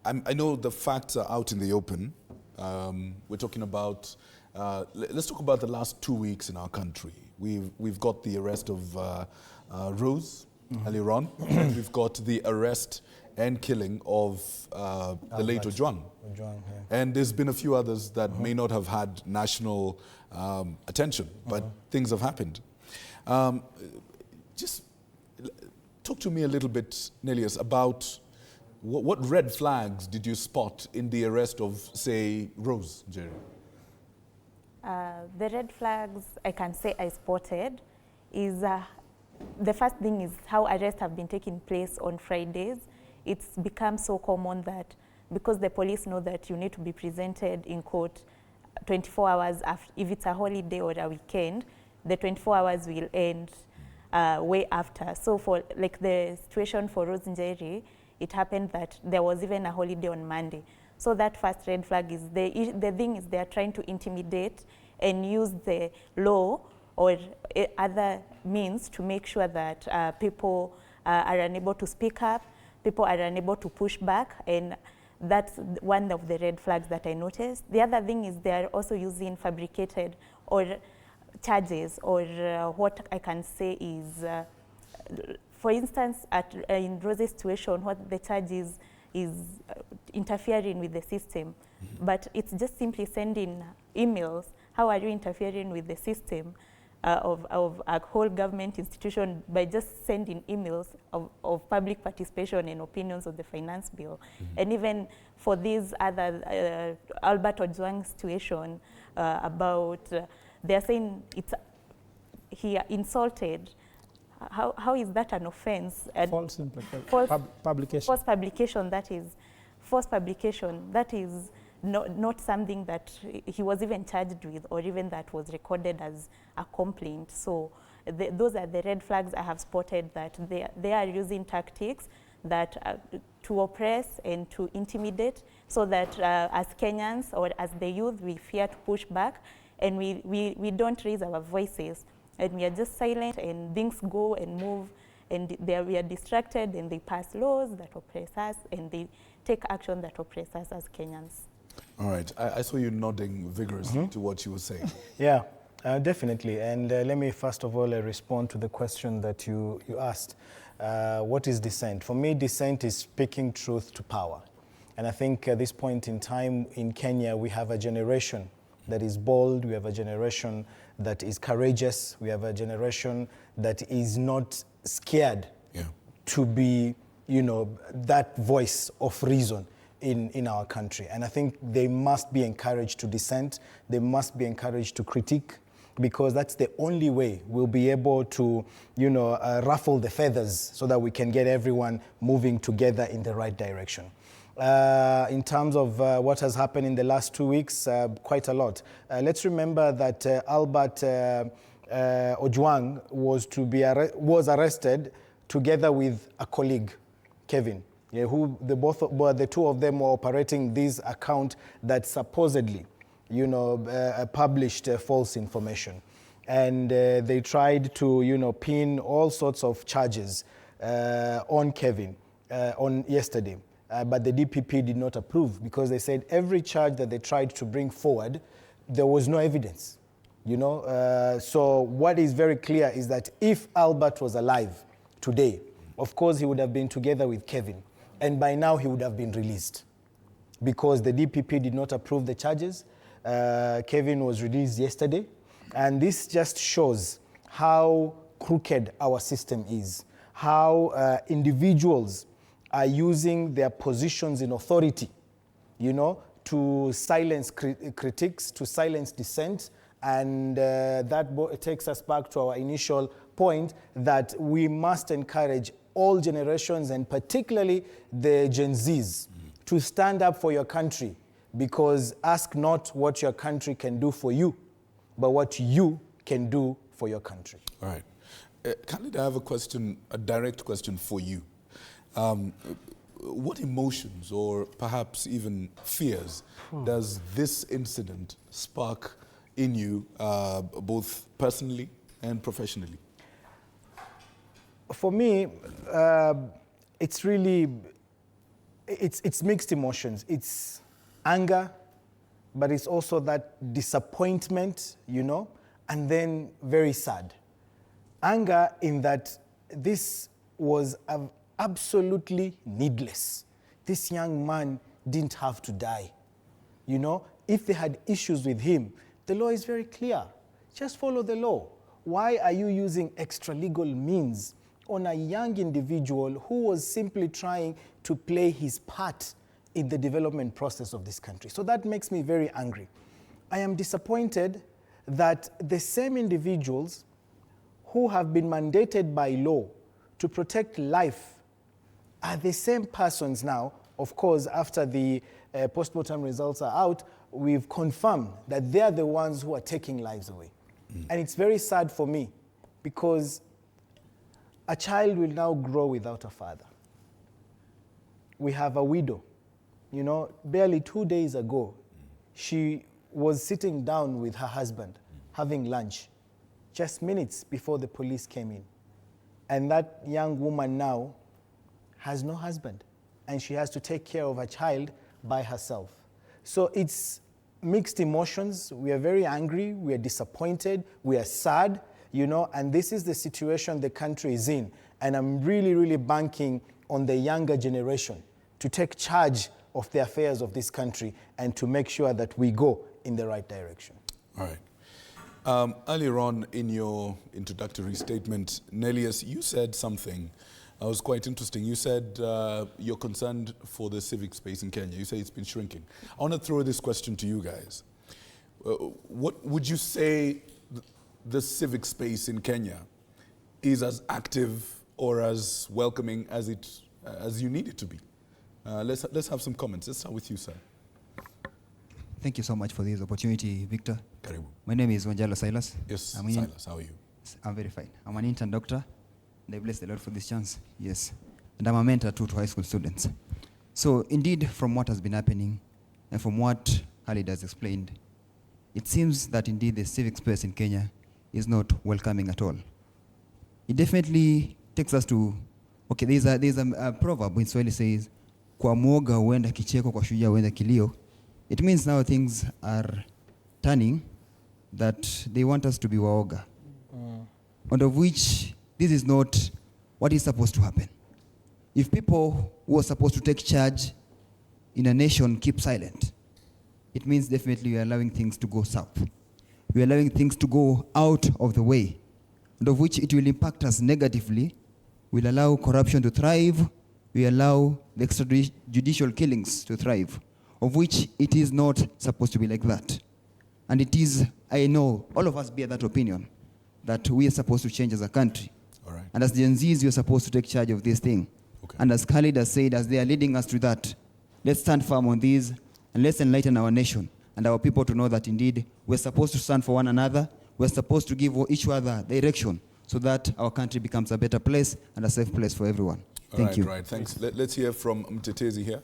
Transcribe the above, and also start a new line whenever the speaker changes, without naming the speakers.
I know the facts are out in the open. We're talking about, let's talk about the last 2 weeks in our country. We've got the arrest of Rose earlier on. We've got the arrest and killing of the late Ojwang.
Yeah.
And there's been a few others that may not have had national attention, but things have happened. Just talk to me a little bit, Nelius, about what red flags did you spot in the arrest of, say, Rose, Jerry?
The red flags I can say I spotted is the first thing is how arrests have been taking place on Fridays. It's become so common that because the police know that you need to be presented in court 24 hours after, if it's a holiday or a weekend, the 24 hours will end way after. So for like the situation for Rose Njeri, it happened that there was even a holiday on Monday. So that first red flag is the thing is they are trying to intimidate and use the law or other means to make sure that people are unable to speak up, people are unable to push back, and that's one of the red flags that I noticed. The other thing is they are also using fabricated or charges, or what I can say is, for instance, in Rose's situation, what the charge is interfering with the system. But it's just simply sending emails. How are you interfering with the system of a whole government institution by just sending emails of public participation and opinions on the finance bill? And even for these other, Albert Ojwang situation about, they're saying he insulted. How is that an offense?
False publication.
False publication, that is. False publication, that is not something that he was even charged with or even that was recorded as a complaint. So those are the red flags I have spotted, that they are using tactics that to oppress and to intimidate, so that as Kenyans or as the youth, we fear to push back and we don't raise our voices. And we are just silent, and things go and move, and we are distracted, and they pass laws that oppress us, and they take action that oppress us as Kenyans.
All right. I saw you nodding vigorously to what you were saying.
Yeah, definitely. And let me first of all respond to the question that you asked. What is dissent? For me, dissent is speaking truth to power. And I think at this point in time in Kenya, we have a generation that is bold, we have a generation that is courageous, we have a generation that is not scared to be, that voice of reason in our country. And I think they must be encouraged to dissent, they must be encouraged to critique, because that's the only way we'll be able to, ruffle the feathers so that we can get everyone moving together in the right direction. In terms of what has happened in the last 2 weeks, quite a lot. Let's remember that Albert Ojwang was arrested together with a colleague, Kevin, who the two of them were operating this account that supposedly, published false information. And they tried to, pin all sorts of charges on Kevin on yesterday. But the DPP did not approve, because they said every charge that they tried to bring forward, there was no evidence. So what is very clear is that if Albert was alive today, of course he would have been together with Kevin, and by now he would have been released, because the DPP did not approve the charges. Kevin was released yesterday, and this just shows how crooked our system is, how individuals are using their positions in authority, to silence critics, to silence dissent. And that takes us back to our initial point that we must encourage all generations, and particularly the Gen Zs, to stand up for your country, because ask not what your country can do for you, but what you can do for your country.
All right. Khalid, I have a direct question for you. What emotions or perhaps even fears does this incident spark in you, both personally and professionally?
For me, it's really it's mixed emotions. It's anger, but it's also that disappointment, you know, and then very sad. Anger in that this was absolutely needless. This young man didn't have to die. You know, if they had issues with him, the law is very clear. Just follow the law. Why are you using extra-legal means on a young individual who was simply trying to play his part in the development process of this country? So that makes me very angry. I am disappointed that the same individuals who have been mandated by law to protect life are the same persons now. Of course, after the post-mortem results are out, we've confirmed that they are the ones who are taking lives away. And it's very sad for me because a child will now grow without a father. We have a widow. You know, barely 2 days ago, she was sitting down with her husband, having lunch, just minutes before the police came in. And that young woman now has no husband, and she has to take care of her child by herself. So it's mixed emotions. We are very angry, we are disappointed, we are sad, you know, and this is the situation the country is in. And I'm really, really banking on the younger generation to take charge of the affairs of this country and to make sure that we go in the right direction.
All right. Earlier on in your introductory statement, Nelius, you said something that was quite interesting. You said you're concerned for the civic space in Kenya. You say it's been shrinking. I want to throw this question to you guys. What would you say the civic space in Kenya is as active or as welcoming as you need it to be? Let's have some comments. Let's start with you, sir.
Thank you so much for this opportunity, Victor.
Karibu.
My name is Wanjalo Silas.
Yes, Silas, how are you?
I'm very fine. I'm an intern doctor, and I bless the Lord for this chance. Yes. And I'm a mentor too to high school students. So indeed, from what has been happening, and from what Khalid has explained, it seems that indeed the civic space in Kenya is not welcoming at all. It definitely takes us to, okay, there's a proverb in Swahili says, kwa mwoga huenda kicheko, kwa shujaa huenda kilio. It means now things are turning that they want us to be waoga. And of which this is not what is supposed to happen. If people who are supposed to take charge in a nation keep silent, it means definitely we are allowing things to go south. We are allowing things to go out of the way, and of which it will impact us negatively. We'll allow corruption to thrive. We allow the extrajudicial killings to thrive, of which it is not supposed to be like that. And it is, I know, all of us bear that opinion, that we are supposed to change as a country.
All right.
And as Gen Zs, we are supposed to take charge of this thing.
Okay.
And as Khalid has said, as they are leading us to that, let's stand firm on these, and let's enlighten our nation and our people to know that indeed we're supposed to stand for one another, we're supposed to give each other direction so that our country becomes a better place and a safe place for everyone. Thank you.
Right, thanks. Let's hear from Mtetezi here.